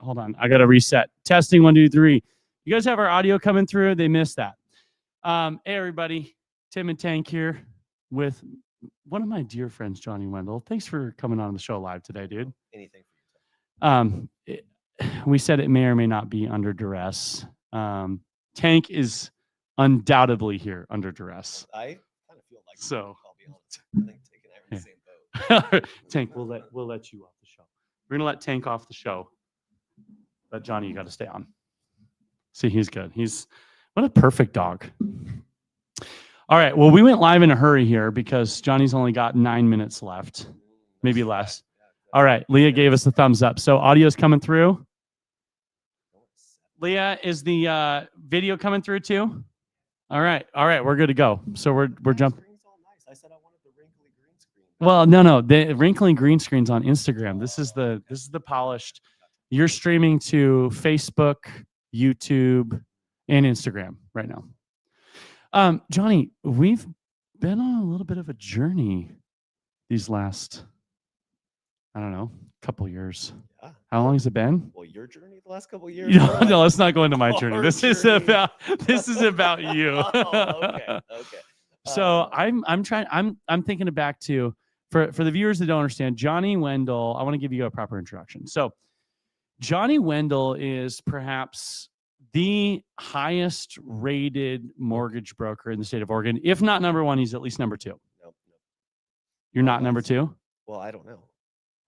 hold on. I got to reset. Testing 1, 2, 3. You guys have our audio coming through? They missed that. Hey, everybody. Tim and Tank here with one of my dear friends, Johnny Wendel. Thanks for coming on the show live today, dude. Anything for you. We said it may or may not be under duress. Tank is undoubtedly here under duress. I kind of feel like so. I'll be honest. I think Tank and I are in the same boat. Tank, we'll let you off the show. We're gonna let Tank off the show, but Johnny, you got to stay on. See, he's good. What a perfect dog. All right. Well, we went live in a hurry here because Johnny's only got 9 minutes left, maybe less. All right. Leah gave us a thumbs up. So audio's coming through. Leah, is the video coming through too? All right. We're good to go. So we're jumping. I said I wanted the wrinkly green screen. Well, no. The wrinkly green screen's on Instagram. This is the polished. You're streaming to Facebook, YouTube, and Instagram right now. Johnny, we've been on a little bit of a journey these last, I don't know, couple years. Yeah. How long has it been? Well, your journey the last couple of years. No, let's not go into my journey. This is about you. Okay. So I'm thinking back to for the viewers that don't understand, Johnny Wendel. I want to give you a proper introduction. So Johnny Wendel is perhaps the highest rated mortgage broker in the state of Oregon. If not number one, he's at least number 2. Nope. You're not number 2? Well, I don't know.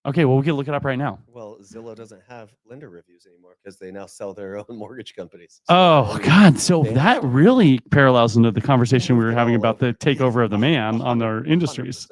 Okay, well, we can look it up right now. Well, Zillow doesn't have lender reviews anymore because they now sell their own mortgage companies. So God. So that really parallels into the conversation we were having about the takeover of the man on their industries.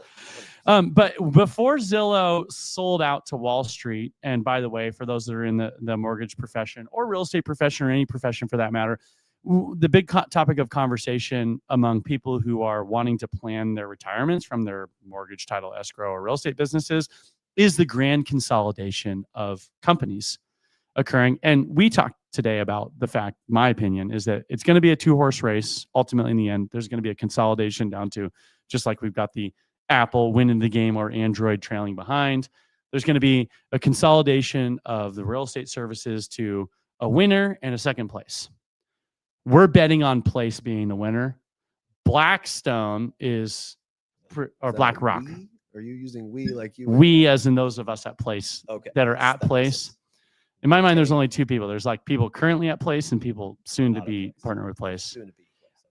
100%. But before Zillow sold out to Wall Street, and by the way, for those that are in the mortgage profession or real estate profession or any profession for that matter, the big topic of conversation among people who are wanting to plan their retirements from their mortgage, title, escrow, or real estate businesses is the grand consolidation of companies occurring. And we talked today about the fact, my opinion, is that it's going to be a 2-horse race. Ultimately, in the end, there's going to be a consolidation down to, just like we've got the Apple winning the game or Android trailing behind. There's going to be a consolidation of the real estate services to a winner and a second place. We're betting on place being the winner. Blackstone is, or BlackRock. Are you using we like you? We, as in those of us at place, okay, that are at place. In my mind, there's only 2 people. There's like people currently at place and people soon to be partner with place.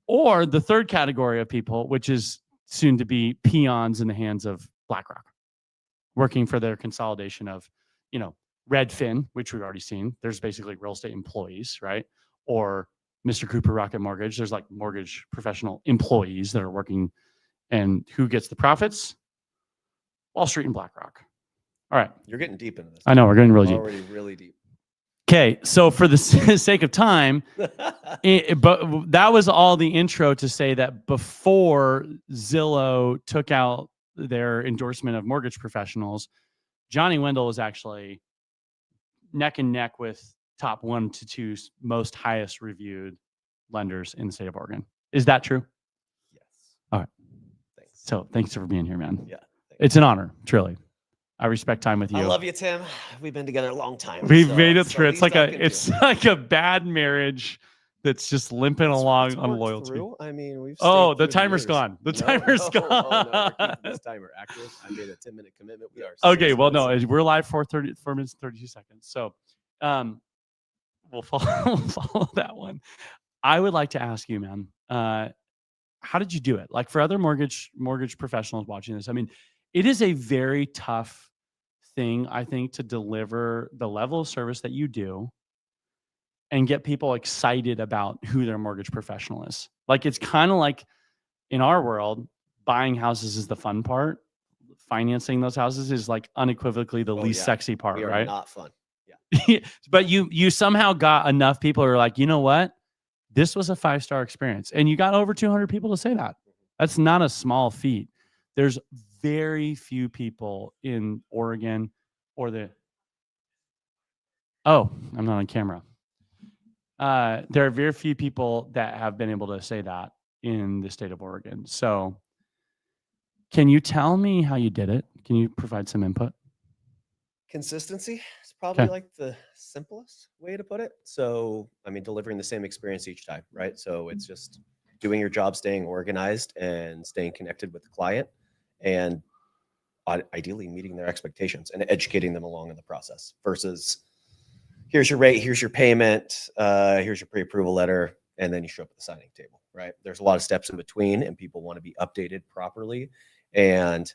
Or the third category of people, which is soon to be peons in the hands of BlackRock, working for their consolidation of, Redfin, which we've already seen. There's basically real estate employees, right? Or Mr. Cooper Rocket Mortgage. There's like mortgage professional employees that are working, and who gets the profits? Wall Street and BlackRock. All right. You're getting deep into this. I know, we're getting really deep. Already really deep. Okay, so for the sake of time, but that was all the intro to say that before Zillow took out their endorsement of mortgage professionals, Johnny Wendel was actually neck and neck with top 1 to 2 most highest reviewed lenders in the state of Oregon. Is that true? Yes. All right. Thanks. So thanks for being here, man. Yeah. It's an honor, truly. I respect time with you. I love you, Tim. We've been together a long time. We've made it through. It's like a bad marriage that's just limping along on loyalty. I mean, we've. The timer's gone. The timer's gone. We're keeping this timer active. I made a 10-minute commitment. We are. Okay. Well, no, we're live for 4 minutes and 32 seconds. So, we'll follow that one. I would like to ask you, man, how did you do it? Like for other mortgage professionals watching this, I mean, it is a very tough thing, I think, to deliver the level of service that you do and get people excited about who their mortgage professional is. Like, it's kind of like in our world, buying houses is the fun part. Financing those houses is like unequivocally the least sexy part, we are right? Not fun. Yeah. But you somehow got enough people who are like, you know what? This was a 5-star experience. And you got over 200 people to say that. That's not a small feat. There's very few people in Oregon I'm not on camera. There are very few people that have been able to say that in the state of Oregon. So can you tell me how you did it? Can you provide some input? Consistency is probably Okay. like the simplest way to put it. So, I mean, delivering the same experience each time, right? So it's just doing your job, staying organized and staying connected with the client, and ideally meeting their expectations and educating them along in the process versus here's your rate, here's your payment, here's your pre-approval letter, and then you show up at the signing table, right? There's a lot of steps in between, and people want to be updated properly. And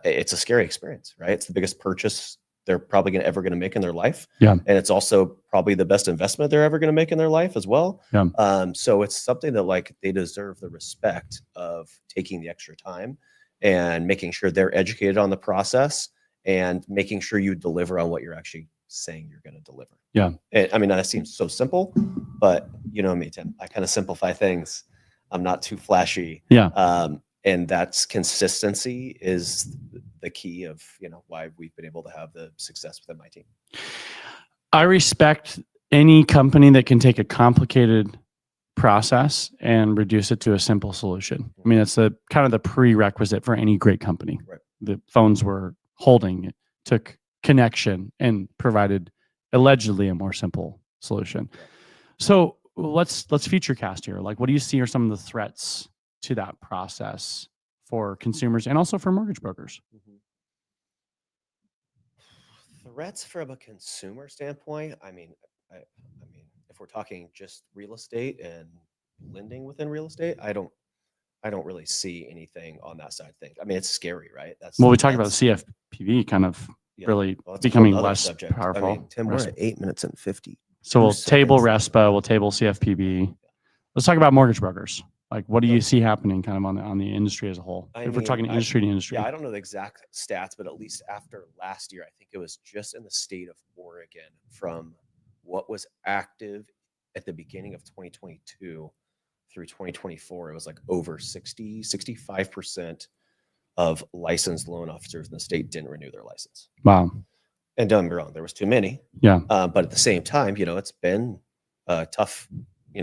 it's a scary experience, right? It's the biggest purchase they're probably ever going to make in their life, Yeah. and it's also probably the best investment they're ever going to make in their life as well. Yeah. So it's something that like they deserve the respect of taking the extra time and making sure they're educated on the process and making sure you deliver on what you're actually saying you're going to deliver. Yeah. I mean, that seems so simple, but you know me, Tim, I kind of simplify things. I'm not too flashy. Yeah. And that's consistency is the key of, why we've been able to have the success within my team. I respect any company that can take a complicated process and reduce it to a simple solution. I mean, that's the kind of the prerequisite for any great company. Right. The phones were holding, it took connection and provided allegedly a more simple solution. Yeah. So let's feature cast here. Like, what do you see are some of the threats to that process for consumers and also for mortgage brokers? Threats from a consumer standpoint, I mean, if we're talking just real estate and lending within real estate, I don't really see anything on that side of things. I mean, it's scary, right? Well, we talked about the CFPB kind of really becoming less subject. powerful. I mean, Tim, we're at 8 minutes and 50. So we'll table RESPA, we'll table CFPB. Let's talk about mortgage brokers. Like, what do you see happening kind of on the industry as a whole? If we're talking industry to industry. Yeah, I don't know the exact stats, but at least after last year, I think it was just in the state of Oregon, from what was active at the beginning of 2022 through 2024, it was like over 65% of licensed loan officers in the state didn't renew their license. Wow. And don't get me wrong, there was too many. Yeah. But at the same time, it's been a tough,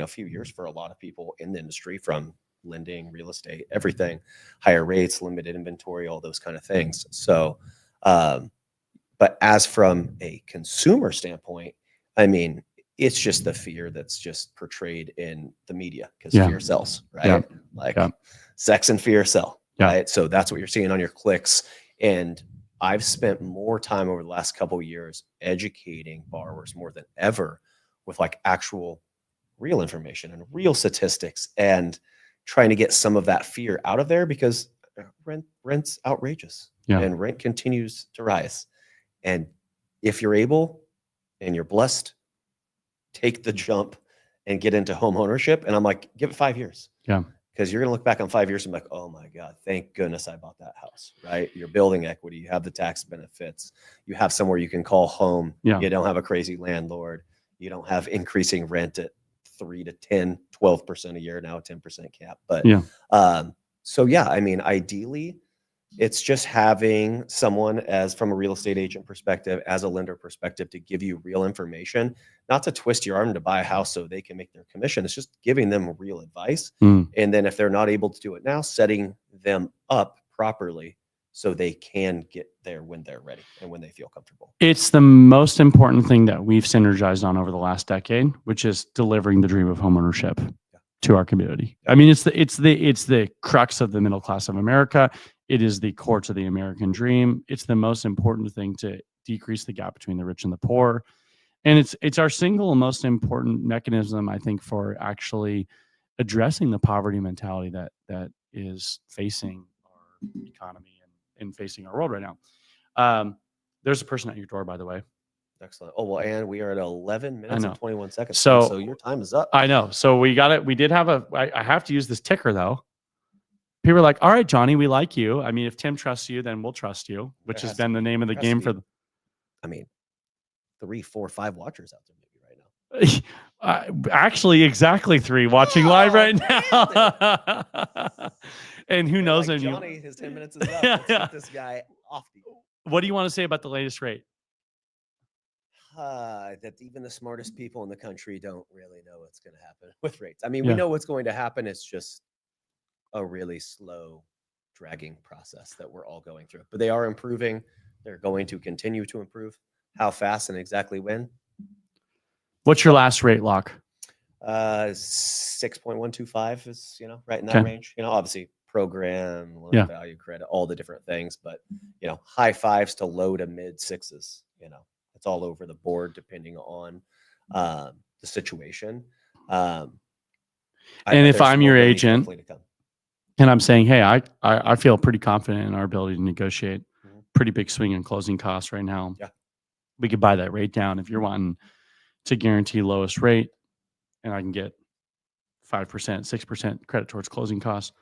few years for a lot of people in the industry, from lending, real estate, everything, higher rates, limited inventory, all those kind of things. So, but as from a consumer standpoint, I mean, it's just the fear that's just portrayed in the media, because fear sells, right? Yeah. Like sex and fear sell, right? So that's what you're seeing on your clicks. And I've spent more time over the last couple of years educating borrowers more than ever with like actual real information and real statistics, and trying to get some of that fear out of there, because rent's outrageous and rent continues to rise. And if you're able and you're blessed, take the jump and get into home ownership. And I'm like, give it 5 years. Yeah. Because you're going to look back on 5 years and be like, oh my God, thank goodness I bought that house, right? You're building equity. You have the tax benefits. You have somewhere you can call home. Yeah. You don't have a crazy landlord. You don't have increasing rent at 3 to 10, 12% a year, now a 10% cap. But so yeah, I mean, ideally, it's just having someone, as from a real estate agent perspective, as a lender perspective, to give you real information, not to twist your arm to buy a house so they can make their commission. It's just giving them real advice. And then if they're not able to do it now, setting them up properly so they can get there when they're ready and when they feel comfortable. It's the most important thing that we've synergized on over the last decade, which is delivering the dream of homeownership to our community. I mean, it's the crux of the middle class of America. It is the core to the American dream. It's the most important thing to decrease the gap between the rich and the poor. And it's our single most important mechanism, I think, for actually addressing the poverty mentality that is facing our economy and facing our world right now. There's a person at your door, by the way. Excellent. Oh, well, and we are at 11 minutes and 21 seconds. So your time is up. I know. So we got it. We did have I have to use this ticker though. People are like, all right, Johnny, we like you. I mean, if Tim trusts you, then we'll trust you, which has been the name of the game for 3, 4, 5 watchers out there maybe right now. Actually, exactly 3 watching live right now. And who knows? Like, Johnny, his 10 minutes is up. Let's get this guy off the. What do you want to say about the latest rate? That even the smartest people in the country don't really know what's going to happen with rates. I mean, we know what's going to happen. It's just a really slow dragging process that we're all going through. But they are improving. They're going to continue to improve. How fast and exactly when? What's your last rate lock? 6.125 is, right in that range. Obviously program, loan value, credit, all the different things, but high fives to low to mid sixes. It's all over the board depending on the situation. And if I'm your agent and I'm saying, hey, I feel pretty confident in our ability to negotiate pretty big swing in closing costs right now. Yeah. We could buy that rate down if you're wanting to guarantee lowest rate and I can get 5%, 6% credit towards closing costs.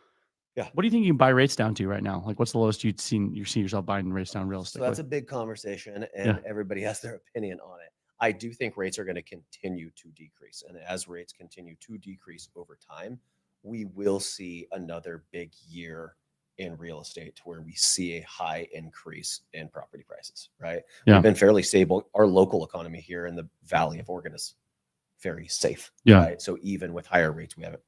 Yeah. What do you think you can buy rates down to right now? Like what's the lowest you see yourself buying rates down realistically? So that's a big conversation and everybody has their opinion on it. I do think rates are going to continue to decrease. And as rates continue to decrease over time, we will see another big year in real estate to where we see a high increase in property prices, right? Yeah. We've been fairly stable. Our local economy here in the Valley of Oregon is very safe. Yeah. Right? So even with higher rates, we haven't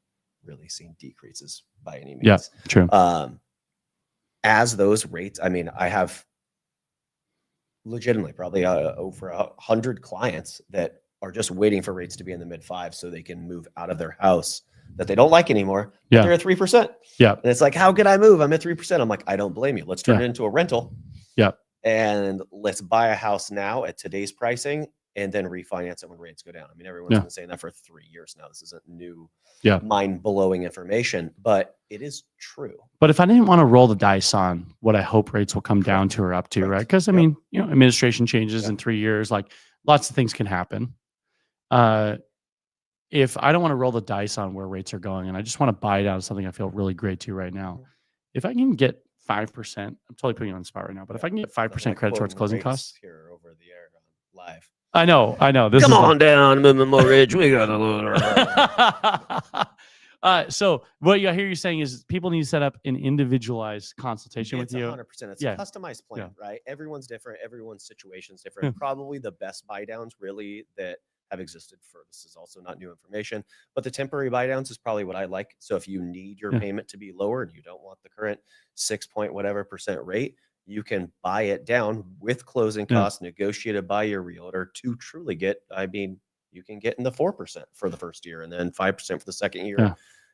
really seen decreases by any means. Yeah, true. As those rates, I have legitimately probably over 100 clients that are just waiting for rates to be in the mid fives so they can move out of their house that they don't like anymore. Yeah. They're at 3%. Yeah. And it's like, how can I move? I'm at 3%. I'm like, I don't blame you. Let's turn it into a rental. Yeah. And let's buy a house now at today's pricing and then refinance it when rates go down. Everyone's been saying that for 3 years now. This isn't new, mind-blowing information, but it is true. But if I didn't want to roll the dice on what I hope rates will come down to or up to, right? Because administration changes in 3 years, like lots of things can happen. If I don't want to roll the dice on where rates are going and I just want to buy down something I feel really great to right now, if I can get 5%, I'm totally putting you on the spot right now, but if I can get 5% credit towards closing costs here over the air live. I know. Come on down, Movement Mortgage. We got a little. So what I hear you saying is people need to set up an individualized consultation with you. 100%. It's a customized plan, right? Everyone's different. Everyone's situation's different. Probably the best buy downs really that have existed for, this is also not new information, but the temporary buy downs is probably what I like. So if you need your payment to be lower and you don't want the current 6% rate, you can buy it down with closing costs negotiated by your realtor to truly get, you can get in the 4% for the first year and then 5% for the second year. Yeah.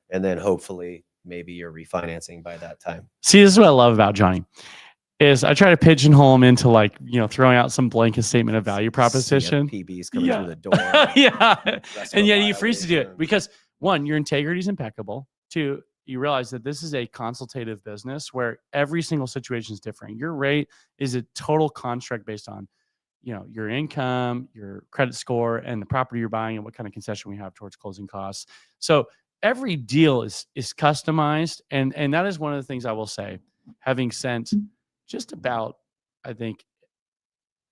And then hopefully maybe you're refinancing by that time. See, this is what I love about Johnny is I try to pigeonhole him into throwing out some blanket statement of value proposition. PBs coming through the door. And yet you're free to do it because 1, your integrity is impeccable. 2, you realize that this is a consultative business where every single situation is different. Your rate is a total construct based on, your income, your credit score, and the property you're buying and what kind of concession we have towards closing costs. So every deal is customized. And that is one of the things I will say, having sent just about, I think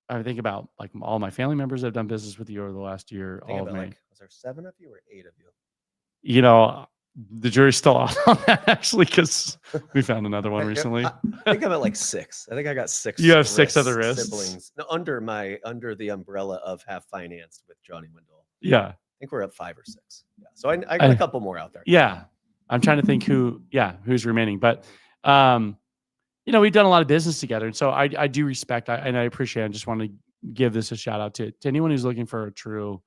about like all my family members that have done business with you over the last year. All of me. Was there 7 of you or 8 of you? The jury's still out on that actually because we found another one recently. I think I'm at like 6. I think I got 6. You have 6 other wrists siblings under the umbrella of Have Financed with Johnny Wendel. Yeah, I think we're at 5 or 6. Yeah, so I got a couple more out there. Yeah, I'm trying to think who's remaining, but we've done a lot of business together, and so I do respect and I appreciate. I just want to give this a shout out to anyone who's looking for a true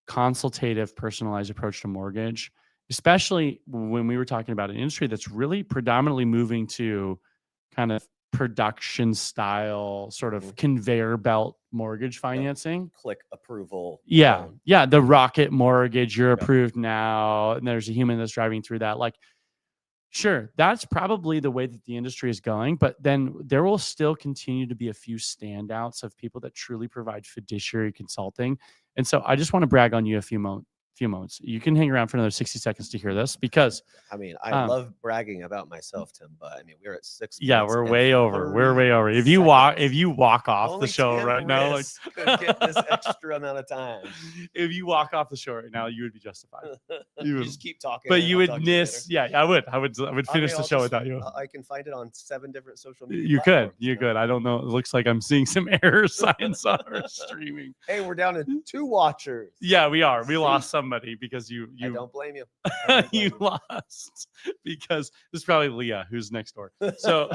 consultative, personalized approach to mortgage, especially when we were talking about an industry that's really predominantly moving to kind of production style, sort of conveyor belt mortgage financing. Click approval. Yeah. Yeah. The rocket mortgage, you're approved now. And there's a human that's driving through that. Like, sure, that's probably the way that the industry is going, but then there will still continue to be a few standouts of people that truly provide fiduciary consulting. And so I just want to brag on you a few moments. You can hang around for another 60 seconds to hear this because I love bragging about myself, Tim, but we're at 6 minutes. Yeah, we're way over. We're way over. If you walk off the show right now, could get this extra amount of time. If you walk off the show right now, you would be justified. You just keep talking. But you would miss. Yeah, I would finish the show without you. I can find it on 7 different social media. You could. I don't know. It looks like I'm seeing some error signs on our streaming. Hey, we're down to 2 watchers. Yeah, we are. We lost some somebody because you I don't blame you. I don't blame you you. lost because this is probably Leah who's next door. So,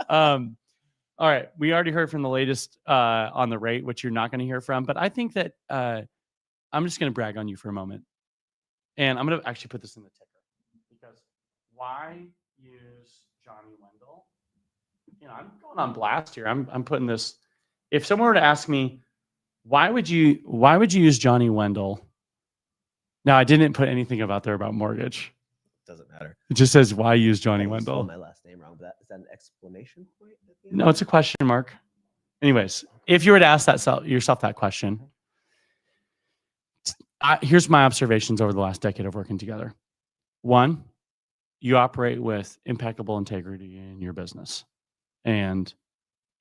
all right, we already heard from the latest on the rate, which you're not going to hear from, but I think that I'm just going to brag on you for a moment, and I'm going to actually put this in the ticker because why use Johnny Wendel? I'm going on blast here. I'm putting this. If someone were to ask me, why would you use Johnny Wendel? Now, I didn't put anything about mortgage. Doesn't matter. It just says why use Johnny You Wendel. spelled my last name wrong, but is that an exclamation point? No, it's a question mark. Anyways, if you were to ask yourself that question, here's my observations over the last decade of working together. One, you operate with impeccable integrity in your business. And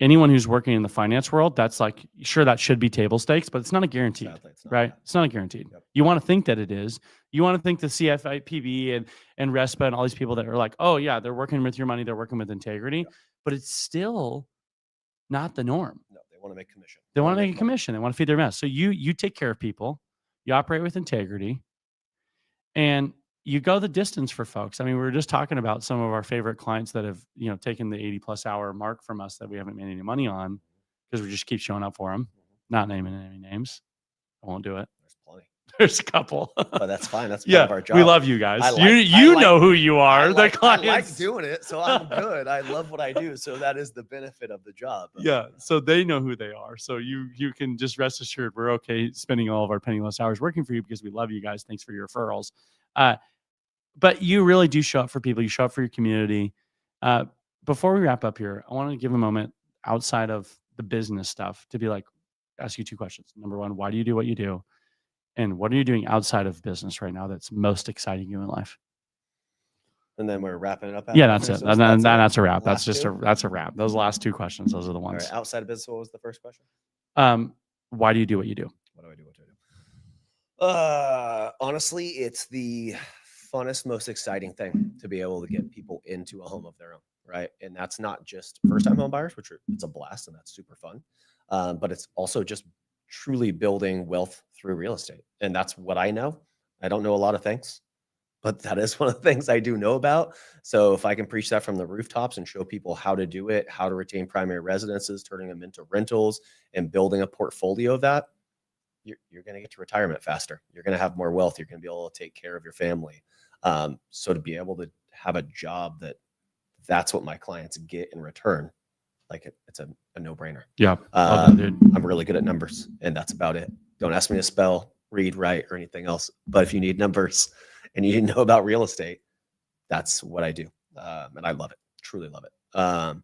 anyone who's working in the finance world, that's like, sure, that should be table stakes, but it's not a guarantee, right? It's not a guaranteed. Yep. You want to think that it is. You want to think the CFIPB and RESPA and all these people that are like, oh yeah, they're working with your money, they're working with integrity, yep. But it's still not the norm. No, they want to make commission. They want to make a commission. They want to feed their mess. So you take care of people, you operate with integrity, and you go the distance for folks. I mean, we were just talking about some of our favorite clients that have, taken the 80+ hour mark from us that we haven't made any money on because we just keep showing up for them. Not naming any names. I won't do it. There's plenty. There's a couple. But that's fine. That's part of our job. We love you guys. You know who you are. The clients. I like doing it, so I'm good. I love what I do. So that is the benefit of the job. Yeah. So they know who they are. So you can just rest assured we're okay spending all of our penniless hours working for you because we love you guys. Thanks for your referrals. But you really do show up for people. You show up for your community. Before we wrap up here, I want to give a moment outside of the business stuff to be like, ask you two questions. Number one, why do you do what you do? And what are you doing outside of business right now that's most exciting you in life? And then we're wrapping it up. Yeah, that's it. That's a wrap. That's a wrap. Those last two questions, those are the ones. All right, outside of business, what was the first question? Why do you do what you do? What do I do? What do I do? Honestly, it's the funnest, most exciting thing to be able to get people into a home of their own, right? And that's not just first-time home buyers, it's a blast and that's super fun. But it's also just truly building wealth through real estate. And that's what I know. I don't know a lot of things, but that is one of the things I do know about. So if I can preach that from the rooftops and show people how to do it, how to retain primary residences, turning them into rentals and building a portfolio of that, you're going to get to retirement faster. You're going to have more wealth. You're going to be able to take care of your family. So to be able to have a job that's what my clients get in return, like it's a no-brainer. Yeah. I'm really good at numbers and that's about it. Don't ask me to spell, read, write, or anything else. But if you need numbers and you know about real estate, that's what I do. And I love it, truly love it.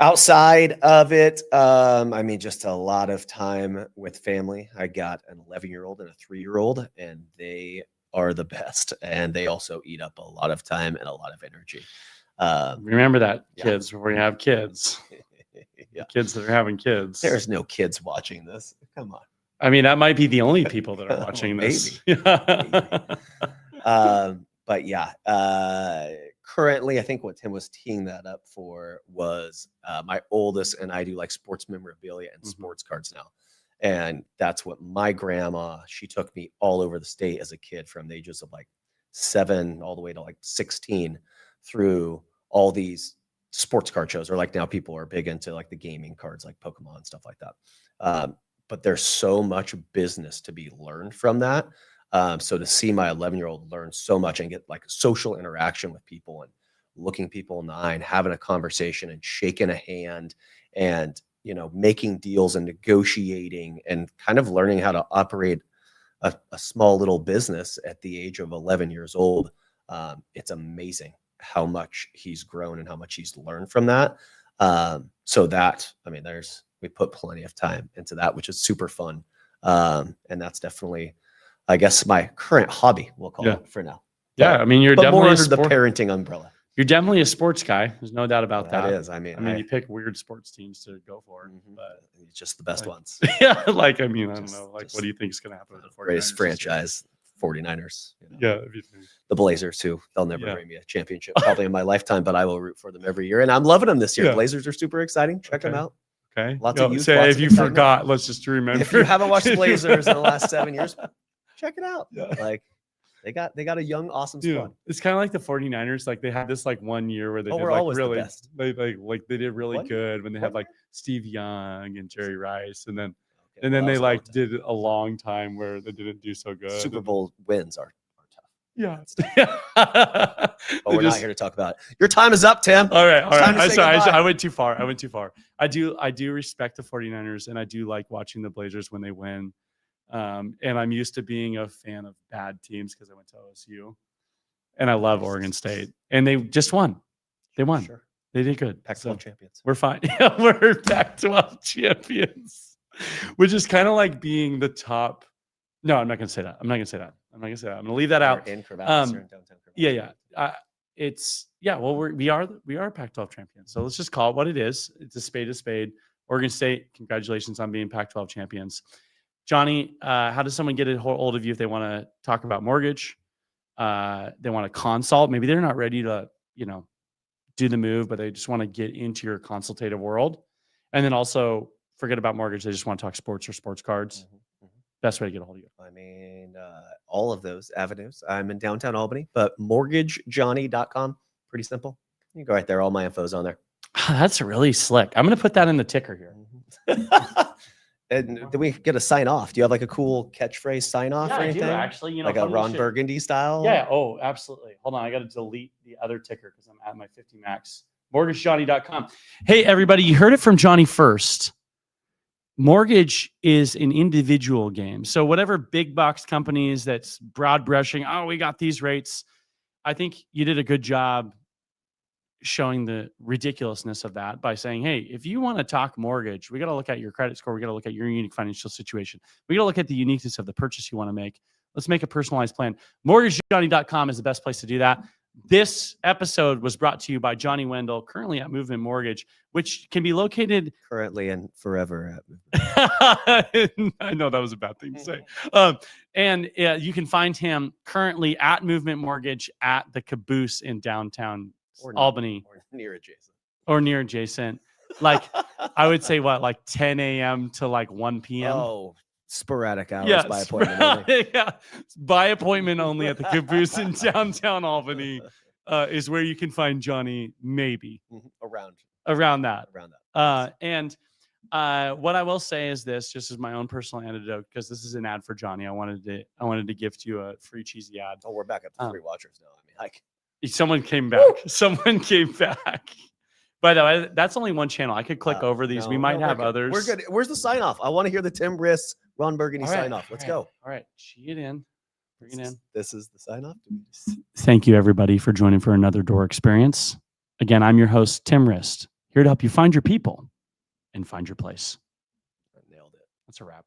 Outside of it, I mean, just a lot of time with family. I got an 11-year-old and a 3-year-old, and they are the best. And they also eat up a lot of time and a lot of energy. Remember that, kids, when we have kids. Yeah. Kids that are having kids. There's no kids watching this. Come on. I mean, that might be the only people that are watching this. Maybe. But yeah, currently, I think what Tim was teeing that up for was my oldest, and I do like sports memorabilia and sports cards now. And that's what my grandma, she took me all over the state as a kid from the ages of like 7 all the way to like 16 through all these sports card shows, or like now people are big into like the gaming cards, like Pokemon and stuff like that. But there's so much business to be learned from that. So to see my 11-year-old learn so much and get like social interaction with people and looking people in the eye and having a conversation and shaking a hand and, making deals and negotiating and kind of learning how to operate a small little business at the age of 11 years old. It's amazing how much he's grown and how much he's learned from that. So that, I mean, we put plenty of time into that, which is super fun. And that's definitely, I guess, my current hobby, we'll call it for now. Yeah. I mean, you're definitely more under the parenting umbrella. You're definitely a sports guy. There's no doubt about that. That is. I mean, you pick weird sports teams to go for, but it's just the best ones. Yeah. Like, I mean, I don't know. Like, what do you think is going to happen with the 49ers? Greatest franchise, 49ers. Yeah. The Blazers, too. They'll never bring me a championship probably in my lifetime, but I will root for them every year. And I'm loving them this year. Yeah. Blazers are super exciting. Check them out. Okay. Lots of youth. Say if you forgot, let's just remember. If you haven't watched the Blazers in the last 7 years, check it out. Yeah. Like they got a young, awesome Yeah. squad. It's kind of like the 49ers. Like they had this like 1 year where they did we're like always the really, best. they did really 1 year? good when they 1 had like year? Steve Young and Jerry Rice, and then Okay, and then well, that they was a like long time. did a long time where they didn't do so good. Super Bowl wins are tough. Yeah. But They we're just- not here to talk about it. Your time is up, Tim. All right. All It's time right. to say I goodbye. went too far. I went too far. I do respect the 49ers, and I do like watching the Blazers when they win. And I'm used to being a fan of bad teams because I went to OSU, and I love Oregon State, and they just won. They won. Sure. They did good. Pac-12 So champions. we're fine. Yeah, we're Pac-12 champions, which is kind of like being the top. No, I'm not going to say that. I'm going to leave that out. We're in Corvallis, Um, or in downtown Corvallis. Yeah. Well, we are Pac-12 champions. So let's just call it what it is. It's a spade. Oregon State, congratulations on being Pac-12 champions. Johnny, how does someone get a hold of you if they want to talk about mortgage? They want to consult. Maybe they're not ready to, do the move, but they just want to get into your consultative world. And then also forget about mortgage. They just want to talk sports or sports cards. Best way to get a hold of you. I mean, all of those avenues. I'm in downtown Albany, but mortgagejohnny.com. Pretty simple. You can go right there. All my info's on there. That's really slick. I'm going to put that in the ticker here. And do we get a sign off? Do you have like a cool catchphrase sign off Yeah, or I anything? do, actually. Like a funny Ron shit. Burgundy style? Yeah. Oh, absolutely. Hold on. I got to delete the other ticker because I'm at my 50 max. MortgageJohnny.com. Hey, everybody. You heard it from Johnny first. Mortgage is an individual game. So whatever big box companies that's broad brushing, oh, we got these rates. I think you did a good job showing the ridiculousness of that by saying, hey, if you want to talk mortgage, we got to look at your credit score. We got to look at your unique financial situation. We got to look at the uniqueness of the purchase you want to make. Let's make a personalized plan. MortgageJohnny.com is the best place to do that. This episode was brought to you by Johnny Wendel, currently at Movement Mortgage, which can be located Currently and forever. I know that was a bad thing to say. And you can find him currently at Movement Mortgage at the Caboose in downtown Albany. Or near adjacent. Or near adjacent. Like, I would say, like 10 a.m. to like 1 p.m. Oh, sporadic hours by appointment only. Yeah, by appointment only at the Caboose in downtown Albany is where you can find Johnny, maybe. Around that. And what I will say is this, just as my own personal anecdote, because this is an ad for Johnny. I wanted to gift you a free cheesy ad. Oh, we're back up to 3 watchers now. I mean, like, someone came back. Someone came back. By the way, that's only one channel. I could click over these. We might have others. We're good. Where's the sign off? I want to hear the Tim Riss, Ron Burgundy sign off. Let's go. All right. Key it in. Bring it in. This is the sign off. Thank you, everybody, for joining for another Door Experience. Again, I'm your host, Tim Rist, here to help you find your people and find your place. I nailed it. That's a wrap.